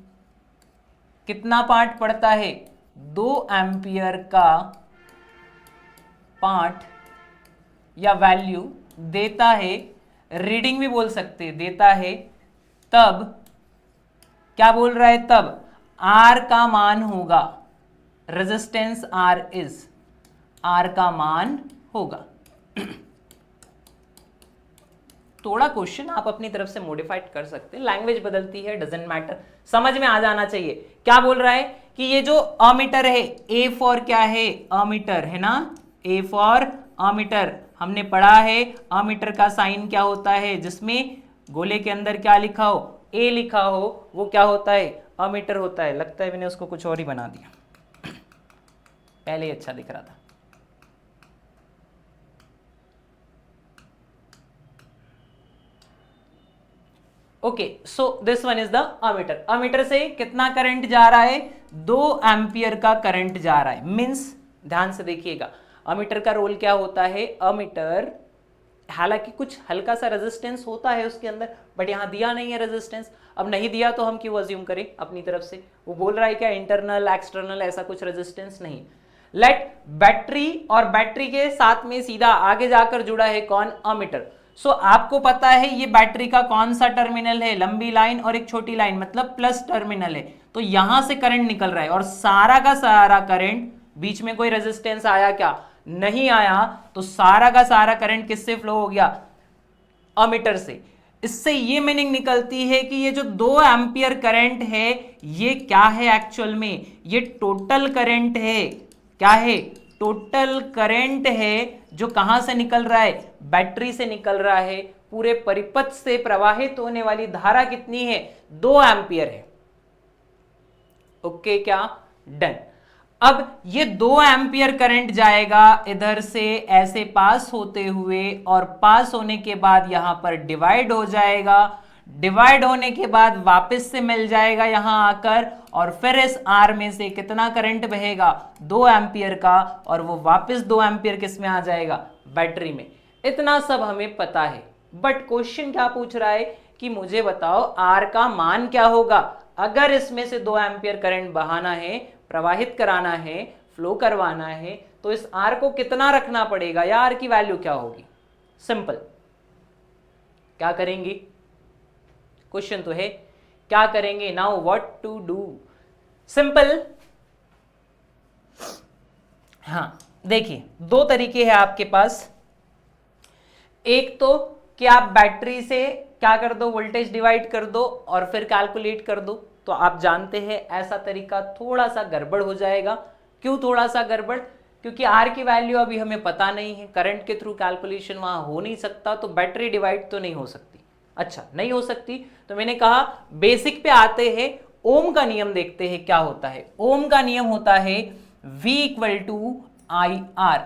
कितना पार्ट पड़ता है, 2 एम्पियर का पार्ट या वैल्यू देता है, रीडिंग भी बोल सकते देता है, तब क्या बोल रहा है, तब R का मान होगा, रेजिस्टेंस R इज, R का मान होगा। थोड़ा क्वेश्चन आप अपनी तरफ से मॉडिफाइड कर सकते हैं, लैंग्वेज बदलती है, डजंट मैटर, समझ में आ जाना चाहिए। क्या बोल रहा है कि ये जो अमीटर है, A फॉर क्या है, अमीटर है ना, A फॉर अमीटर। हमने पढ़ा है अमीटर का साइन क्या होता है, जिसमें गोले के अंदर क्या लिखा हो, A लिखा हो, वो क्या होता है, अमीटर होता है। लगता है मैंने उसको कुछ और ही बना दिया, पहले ही अच्छा दिख रहा था। Okay, so this one is the ammeter. Ammeter से कितना करंट जा रहा है, 2 एम्पियर का करंट जा रहा है। मींस ध्यान से देखिएगा, अमीटर का रोल क्या होता है, अमीटर हालांकि कुछ हल्का सा रेजिस्टेंस होता है उसके अंदर, बट यहां दिया नहीं है रेजिस्टेंस। अब नहीं दिया तो हम क्यों अज्यूम करें अपनी तरफ से, वो बोल रहा है क्या इंटरनल एक्सटर्नल, ऐसा कुछ रेजिस्टेंस नहीं। लेट बैटरी, और बैटरी के साथ में सीधा आगे जाकर जुड़ा है कौन, अमीटर। सो आपको पता है ये बैटरी का कौन सा टर्मिनल है, लंबी लाइन और एक छोटी लाइन, मतलब प्लस टर्मिनल है। तो यहां से करंट निकल रहा है और सारा का सारा करंट, बीच में कोई रेजिस्टेंस आया क्या, नहीं आया, तो सारा का सारा करंट किससे फ्लो हो गया, अमीटर से। इससे ये मीनिंग निकलती है कि ये जो 2 एम्पियर करंट है, ये क्या है एक्चुअल में, ये टोटल करंट है। क्या है, टोटल करंट है, जो कहां से निकल रहा है, बैटरी से निकल रहा है। पूरे परिपथ से प्रवाहित होने वाली धारा कितनी है, 2 एम्पियर है। ओके क्या, डन। अब ये 2 एम्पियर करंट जाएगा इधर से ऐसे पास होते हुए, और पास होने के बाद यहां पर डिवाइड हो जाएगा। डिवाइड होने के बाद वापस से मिल जाएगा यहां आकर, और फिर इस आर में से कितना करंट बहेगा, 2 एम्पियर का, और वो वापस 2 एम्पियर किस में आ जाएगा, बैटरी में। इतना सब हमें पता है, बट क्वेश्चन क्या पूछ रहा है कि मुझे बताओ आर का मान क्या होगा अगर इसमें से 2 एम्पियर करंट बहाना है, प्रवाहित कराना है, फ्लो करवाना है, तो इस आर को कितना रखना पड़ेगा या आर की वैल्यू क्या होगी। सिंपल, क्या करेंगे, क्वेश्चन तो है क्या करेंगे। Now what to do, simple. हाँ देखिए, 2 तरीके हैं आपके पास। एक तो कि आप बैटरी से क्या कर दो, वोल्टेज डिवाइड कर दो और फिर कैलकुलेट कर दो। तो आप जानते हैं ऐसा तरीका थोड़ा सा गड़बड़ हो जाएगा। क्यों थोड़ा सा गड़बड़, क्योंकि आर की वैल्यू अभी हमें पता नहीं है, करंट के थ्रू कैलकुलेशन वहां हो नहीं सकता, तो बैटरी डिवाइड तो नहीं हो सकती। अच्छा नहीं हो सकती, तो मैंने कहा बेसिक पे आते हैं, ओम का नियम देखते हैं क्या होता है। ओम का नियम होता है V equal to I R.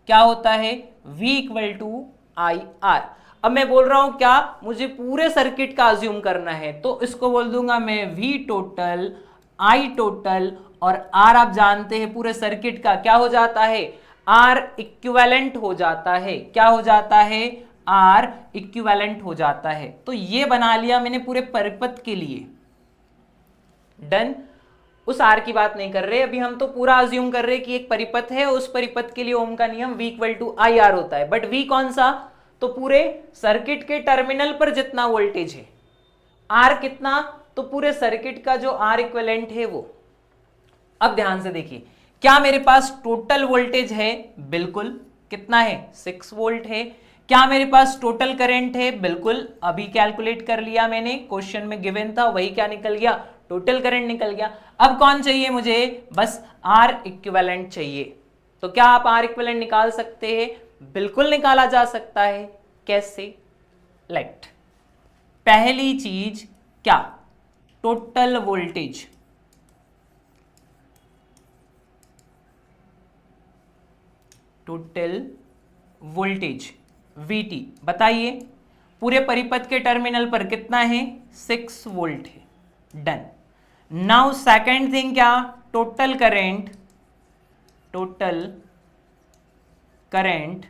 क्या होता है, V equal to I R. अब मैं बोल रहा हूं क्या, मुझे पूरे सर्किट का अज्यूम करना है, तो इसको बोल दूंगा मैं V टोटल, I टोटल, और R आप जानते हैं पूरे सर्किट का क्या हो जाता है, R इक्विवेलेंट हो जाता है। क्या हो जाता है, R इक्विवेलेंट हो जाता है। तो ये बना लिया मैंने पूरे परिपथ के लिए। डन। उस आर की बात नहीं कर रहे अभी, हम तो पूरा अज्यूम कर रहे कि एक परिपथ है, उस परिपथ के लिए ओम का नियम V equal to I R होता है। बट V कौन सा, तो पूरे सर्किट के टर्मिनल पर जितना वोल्टेज है, R कितना, तो पूरे सर्किट का जो R इक्विवेलेंट है वो। अब ध्यान से देखिए, क्या मेरे पास टोटल वोल्टेज है, बिल्कुल, कितना है, 6 वोल्ट है। क्या मेरे पास टोटल करंट है, बिल्कुल, अभी कैलकुलेट कर लिया मैंने, क्वेश्चन में गिवन था वही, क्या निकल गया, टोटल करंट निकल गया। अब कौन चाहिए मुझे, बस आर इक्विवेलेंट चाहिए। तो क्या आप आर इक्विवेलेंट निकाल सकते हैं, बिल्कुल निकाला जा सकता है। कैसे, लेट पहली चीज क्या, total voltage, total voltage VT बताइए, पूरे परिपथ के टर्मिनल पर कितना है, 6 वोल्ट है। डन। नाउ सेकेंड थिंग क्या, total current, total current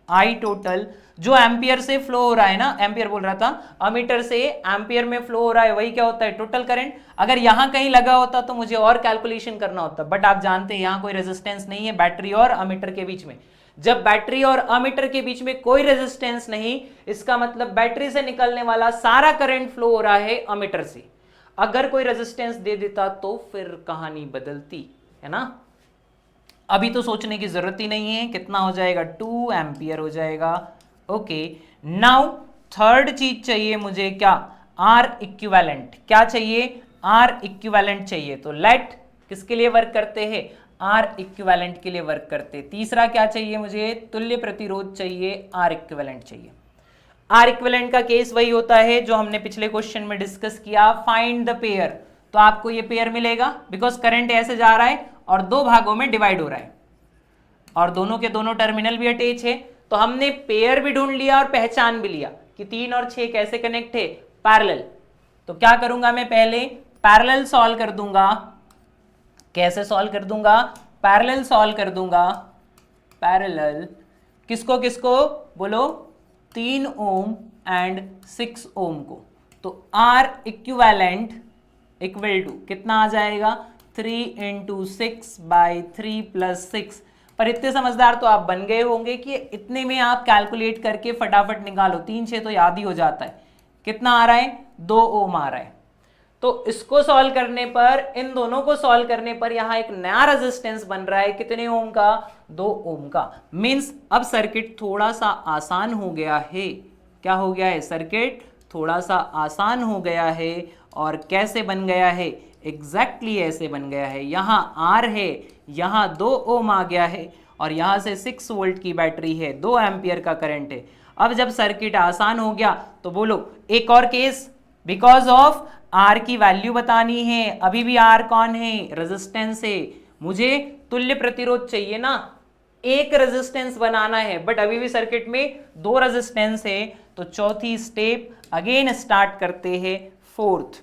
I total, जो एम्पियर से फ्लो हो रहा है ना, एम्पियर बोल रहा था, अमीटर से एम्पियर में फ्लो हो रहा है, वही क्या होता है, टोटल करंट। अगर यहां कहीं लगा होता तो मुझे और कैलकुलेशन करना होता, बट आप जानते हैं यहां कोई रेजिस्टेंस नहीं है बैटरी और अमीटर के बीच में। जब बैटरी और अमीटर के बीच में कोई रेजिस्टेंस नहीं, इसका मतलब बैटरी से निकलने वाला सारा करंट फ्लो हो रहा है अमीटर से। अगर कोई रेजिस्टेंस दे देता तो फिर कहानी बदलती है ना। अभी तो सोचने की जरूरत ही नहीं है, कितना हो जाएगा, 2 एम्पियर हो जाएगा। ओके, नाउ थर्ड चीज चाहिए मुझे, क्या, आर इक्विवेलेंट। क्या चाहिए, आर इक्विवेलेंट चाहिए। तो लेट किसके लिए वर्क करते हैं, आर इक्विवेलेंट के लिए वर्क करते हैं। तीसरा क्या चाहिए मुझे, तुल्य प्रतिरोध चाहिए, आर इक्विवेलेंट चाहिए। आर इक्विवेलेंट का केस वही होता है जो हमने पिछले क्वेश्चन में डिस्कस किया, फाइंड द पेयर। तो आपको ये पेयर मिलेगा, बिकॉज करंट ऐसे जा रहा है और 2 भागों में डिवाइड हो रहा है और दोनों के दोनों टर्मिनल भी अटैच है। तो हमने पेयर भी ढूंढ लिया और पहचान भी लिया कि 3 और 6 कैसे कनेक्ट है, पैरेलल। तो क्या करूंगा मैं, पहले पैरेलल सॉल्व कर दूंगा। कैसे सॉल्व कर दूंगा, पैरेलल सॉल्व कर दूंगा। पैरेलल किसको किसको बोलो, 3 ओम एंड 6 ओम को। तो आर इक्विवेलेंट इक्वल टू कितना आ जाएगा, 3 × 6 / 3 + 6। पर इतने समझदार तो आप बन गए होंगे कि इतने में आप कैलकुलेट करके फटाफट निकालो, 3 6 तो याद ही हो जाता है। कितना आ रहा है, 2 ओम आ रहा है। तो इसको सॉल्व करने पर, इन दोनों को सॉल्व करने पर यहां एक नया रेजिस्टेंस बन रहा है, कितने ओम का, 2 ओम का। मींस अब सर्किट थोड़ा सा आसान हो गया है। क्या हो गया है, सर्किट थोड़ा सा आसान हो गया है। और कैसे बन गया है, एग्जैक्टली ऐसे बन गया है। यहां आर है, यहां 2 ओम आ गया है और यहां से 6 वोल्ट की बैटरी है, 2 एम्पियर का करंट है। अब जब सर्किट आसान हो गया तो बोलो एक और केस, बिकॉज ऑफ आर की वैल्यू बतानी है। अभी भी आर कौन है, रेजिस्टेंस है। मुझे तुल्य प्रतिरोध चाहिए ना, एक रेजिस्टेंस बनाना है, बट अभी भी सर्किट में 2 रेजिस्टेंस है। तो चौथी स्टेप, अगेन स्टार्ट करते हैं फोर्थ।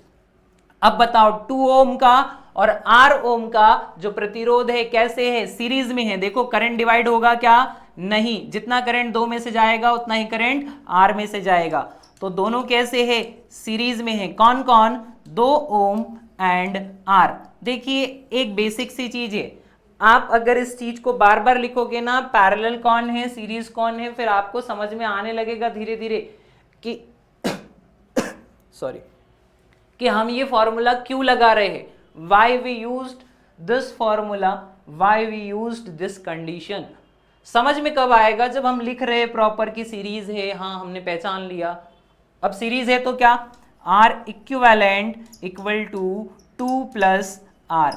अब बताओ 2 ओम का और R ओम का जो प्रतिरोध है कैसे है, सीरीज में है। देखो करंट डिवाइड होगा क्या, नहीं, जितना करंट 2 में से जाएगा उतना ही करंट R में से जाएगा। तो दोनों कैसे है, सीरीज में है। कौन कौन, 2 ओम एंड R। देखिए एक बेसिक सी चीज है, आप अगर इस चीज को बार बार लिखोगे ना, पैरेलल कौन है सीरीज कौन है, फिर आपको समझ में आने लगेगा धीरे धीरे कि सॉरी कि हम ये फॉर्मूला क्यों लगा रहे हैं, why we used this formula, why we used this condition. समझ में कब आएगा, जब हम लिख रहे हैं प्रॉपर की सीरीज है, हाँ हमने पहचान लिया। अब सीरीज है तो क्या, R equivalent equal to 2 plus R,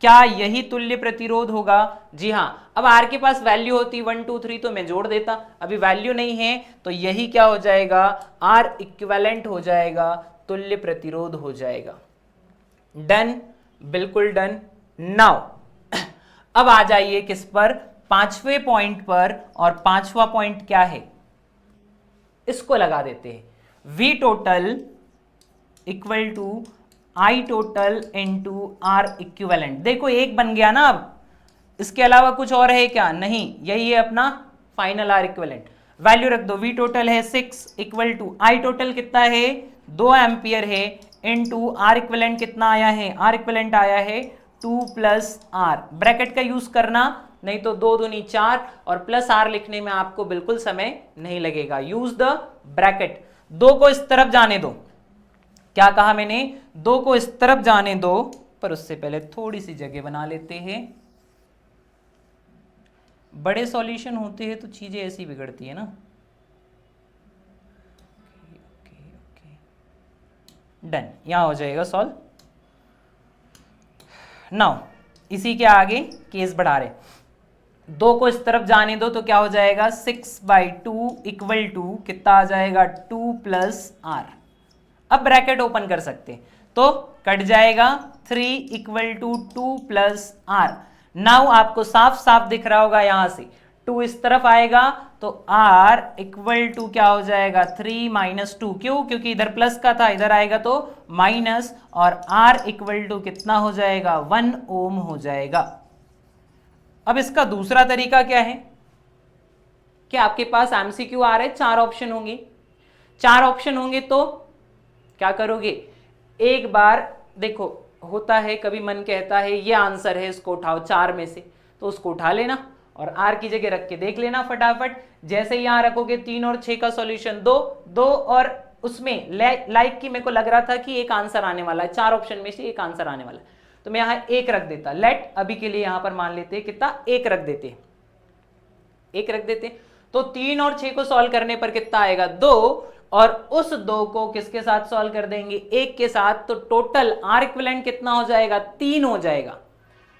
क्या यही तुल्य प्रतिरोध होगा? जी हाँ। अब आर के पास वैल्यू होती 1 2 3 तो मैं जोड़ देता, अभी वैल्यू नहीं है तो यही क्या हो जाएगा, आर इक्विवेलेंट हो जाएगा, तुल्य प्रतिरोध हो जाएगा। डन, बिल्कुल डन। नाउ अब आ जाइए किस पर, पांचवें पॉइंट पर, और पांचवा पॉइंट क्या है, इसको लगा देते हैं। V total equal to I total into R equivalent. देखो एक बन गया ना, अब इसके अलावा कुछ और है क्या, नहीं, यही है अपना फाइनल R इक्विवेलेंट। वैल्यू रख दो, V टोटल है 6 इक्वल टू I टोटल कितना है 2 एम्पियर है, इंटू R इक्विवेलेंट कितना आया है, R इक्विवेलेंट आया है 2 प्लस R। ब्रैकेट का यूज करना, नहीं तो 2 दूनी 4 और प्लस R लिखने में आपको बिल्कुल समय नहीं लगेगा। Use the bracket. 2 को इस तरफ जाने दो, क्या कहा मैंने, 2 को इस तरफ जाने दो, पर उससे पहले थोड़ी सी जगह बना लेते हैं। बड़े सॉल्यूशन होते हैं तो चीजें ऐसी बिगड़ती है ना। डन, यहां हो जाएगा सॉल्व। नाउ इसी के आगे केस बढ़ा रहे, 2 को इस तरफ जाने दो तो क्या हो जाएगा, 6/2 इक्वल टू कितना आ जाएगा 2 प्लस आर। अब ब्रैकेट ओपन कर सकते तो कट जाएगा 3 equal to 2 plus R. Now आपको साफ साफ दिख रहा होगा, यहां से 2 इस तरफ आएगा तो R इक्वल टू क्या हो जाएगा 3 माइनस 2, क्यों, क्योंकि इधर प्लस का था, इधर आएगा तो माइनस, और R इक्वल टू कितना हो जाएगा 1 ओम हो जाएगा। अब इसका दूसरा तरीका क्या है कि आपके पास एमसीक्यू आ रहा है, 4 ऑप्शन होंगे, 4 ऑप्शन होंगे तो क्या करोगे, एक बार देखो होता है कभी मन कहता है ये आंसर है, इसको उठाओ 4 में से, तो उसको उठा लेना और R की जगह रख के देख लेना फटाफट। जैसे ही यहां रखोगे 3 और 6 का सॉल्यूशन 2 और उसमें लाइक की मेरे को लग रहा था कि एक आंसर आने वाला है, 4 ऑप्शन में से एक आंसर आने वाला है, तो मैं यहां 1 रख देता। लेट अभी के लिए यहां पर मान लेते हैं कितना, 1 रख देते, 1 रख देते। तो 3 और 6 को सॉल्व करने पर कितना आएगा 2, और उस 2 को किसके साथ सॉल्व कर देंगे, 1 के साथ, तो टोटल R इक्विवेलेंट कितना हो जाएगा 3 हो जाएगा।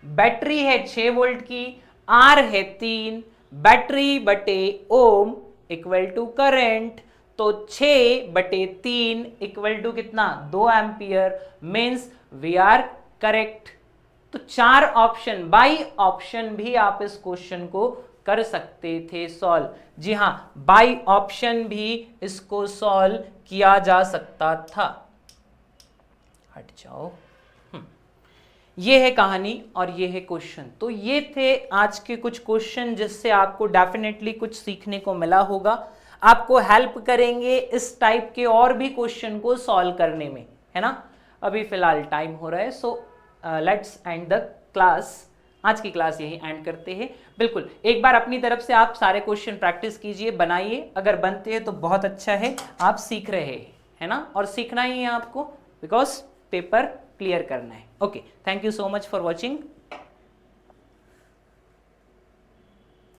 बैटरी है 6 वोल्ट की, R है 3, बैटरी बटे ओम इक्वल टू करंट, तो 6/3 इक्वल टू कितना 2 ampere, means we are correct. तो 4 ऑप्शन, बाई ऑप्शन भी आप इस क्वेश्चन को कर सकते थे सॉल्व। जी हां, बाई ऑप्शन भी इसको सॉल्व किया जा सकता था। हट जाओ। ये है कहानी और ये है क्वेश्चन। तो ये थे आज के कुछ क्वेश्चन जिससे आपको डेफिनेटली कुछ सीखने को मिला होगा, आपको हेल्प करेंगे इस टाइप के और भी क्वेश्चन को सॉल्व करने में, है ना। अभी फिलहाल टाइम हो रहा है, so let's end the class. आज की क्लास यही एंड करते हैं। बिल्कुल एक बार अपनी तरफ से आप सारे क्वेश्चन प्रैक्टिस कीजिए, बनाइए, अगर बनते हैं तो बहुत अच्छा है, आप सीख रहे हैं, है ना, और सीखना ही है आपको, बिकॉज पेपर क्लियर करना है। Okay, thank you so much for watching.